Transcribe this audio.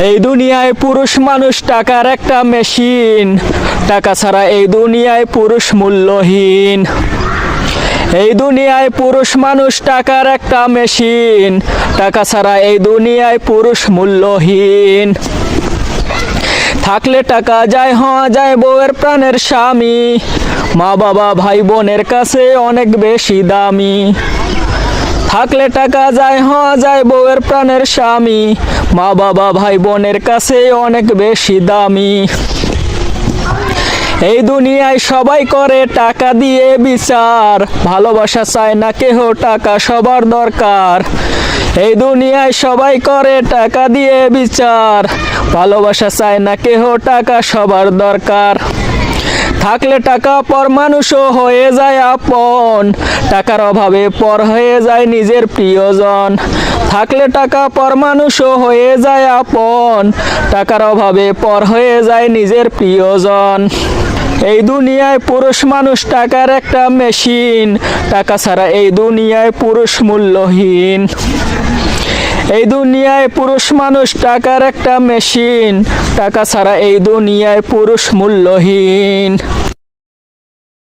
এই দুনিয়ায় পুরুষ মানুষ টাকার একটা মেশিন, টাকা ছাড়া এই দুনিয়ায় পুরুষ মূল্যহীন। এই দুনিয়ায় পুরুষ মানুষ টাকার একটা মেশিন, টাকা ছাড়া এই দুনিয়ায় পুরুষ মূল্যহীন। থাকলে টাকা যায় হওয়া যায় বউয়ের প্রাণের স্বামী, মা বাবা ভাই বোনের কাছে অনেক বেশি দামি। থাকলে টাকা যায় হওয়া যায় বউয়ের প্রাণের স্বামী, মা বাবা ভাই বোনের কাছে অনেক বেশি দামি। এই দুনিয়ায় সবাই করে টাকা দিয়ে বিচার, ভালোবাসা চায় না কেহ, টাকা সবার দরকার। এই দুনিয়ায় সবাই করে টাকা দিয়ে বিচার, ভালোবাসা চায় না কেহ, টাকা সবার দরকার। থাকলে টাকা পর মানুষও হয়ে যায় আপন, টাকার অভাবে পর হয়ে যায় নিজের প্রিয়জন। থাকলে টাকা পর মানুষও হয়ে যায় আপন, টাকার অভাবে পর হয়ে যায় নিজের প্রিয়জন। এই দুনিয়ায় পুরুষ মানুষ টাকার একটা মেশিন, টাকা ছাড়া এই দুনিয়ায় পুরুষ মূল্যহীন। এই দুনিয়ায় পুরুষ মানুষ টাকার একটা মেশিন, টাকা ছাড়া এই দুনিয়ায় পুরুষ মূল্যহীন।